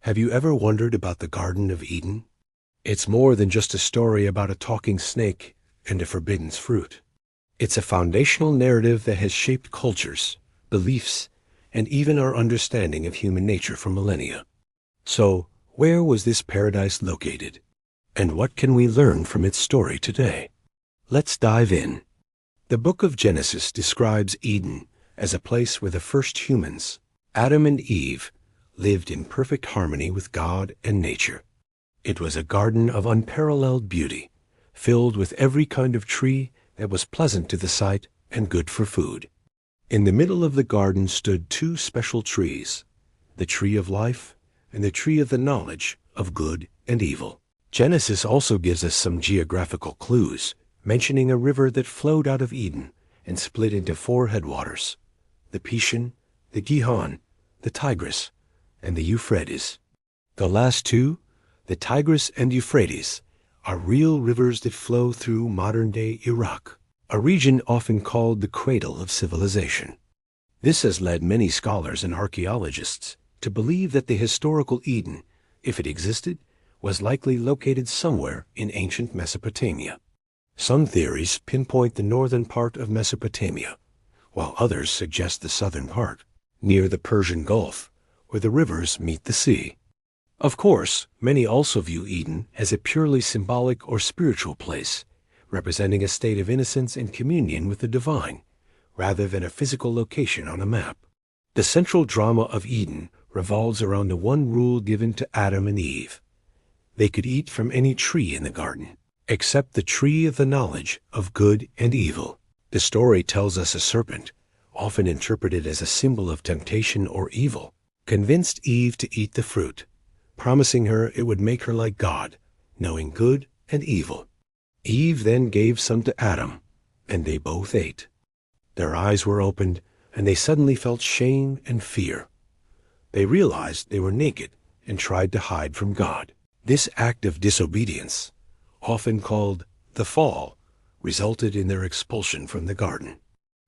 Have you ever wondered about the Garden of Eden? It's more than just a story about a talking snake and a forbidden fruit. It's a foundational narrative that has shaped cultures, beliefs, and even our understanding of human nature for millennia. So, where was this paradise located? And what can we learn from its story today? Let's dive in. The book of Genesis describes Eden as a place where the first humans, Adam and Eve, lived in perfect harmony with God and nature. It was a garden of unparalleled beauty, filled with every kind of tree that was pleasant to the sight and good for food. In the middle of the garden stood two special trees, the tree of life and the tree of the knowledge of good and evil. Genesis also gives us some geographical clues, mentioning a river that flowed out of Eden and split into four headwaters: the Pishon, the Gihon, the Tigris, and the Euphrates. The last two, the Tigris and Euphrates, are real rivers that flow through modern-day Iraq, a region often called the cradle of civilization. This has led many scholars and archaeologists to believe that the historical Eden, if it existed, was likely located somewhere in ancient Mesopotamia. Some theories pinpoint the northern part of Mesopotamia, while others suggest the southern part, near the Persian Gulf, where the rivers meet the sea. Of course, many also view Eden as a purely symbolic or spiritual place, representing a state of innocence and communion with the divine, rather than a physical location on a map. The central drama of Eden revolves around the one rule given to Adam and Eve. They could eat from any tree in the garden, except the tree of the knowledge of good and evil. The story tells us a serpent, often interpreted as a symbol of temptation or evil, convinced Eve to eat the fruit, promising her it would make her like God, knowing good and evil. Eve then gave some to Adam, and they both ate. Their eyes were opened, and they suddenly felt shame and fear. They realized they were naked and tried to hide from God. This act of disobedience, often called the fall, resulted in their expulsion from the garden.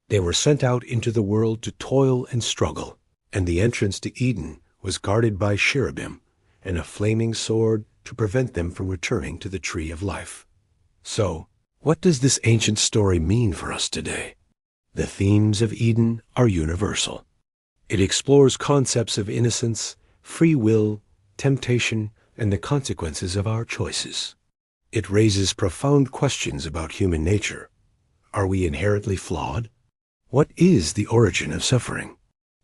They were sent out into the world to toil and struggle, and the entrance to Eden was guarded by cherubim and a flaming sword to prevent them from returning to the tree of life. So, what does this ancient story mean for us today? The themes of Eden are universal. It explores concepts of innocence, free will, temptation, and the consequences of our choices. It raises profound questions about human nature. Are we inherently flawed? What is the origin of suffering?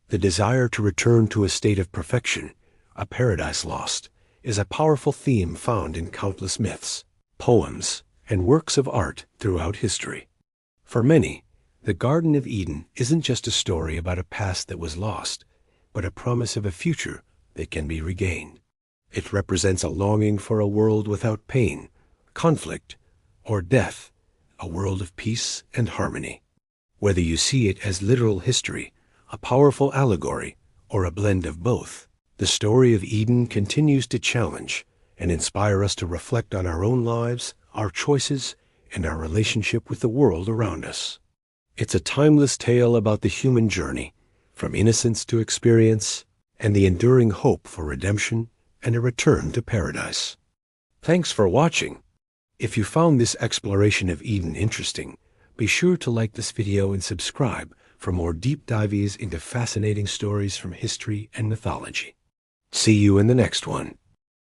The desire to return to a state of perfection, a paradise lost, is a powerful theme found in countless myths, poems, and works of art throughout history. For many, the Garden of Eden isn't just a story about a past that was lost, but a promise of a future that can be regained. It represents a longing for a world without pain, conflict, or death, a world of peace and harmony. Whether you see it as literal history, a powerful allegory, or a blend of both, the story of Eden continues to challenge and inspire us to reflect on our own lives, our choices, and our relationship with the world around us. It's a timeless tale about the human journey, from innocence to experience, and the enduring hope for redemption and a return to paradise. Thanks for watching. If you found this exploration of Eden interesting, be sure to like this video and subscribe for more deep dives into fascinating stories from history and mythology. See you in the next one.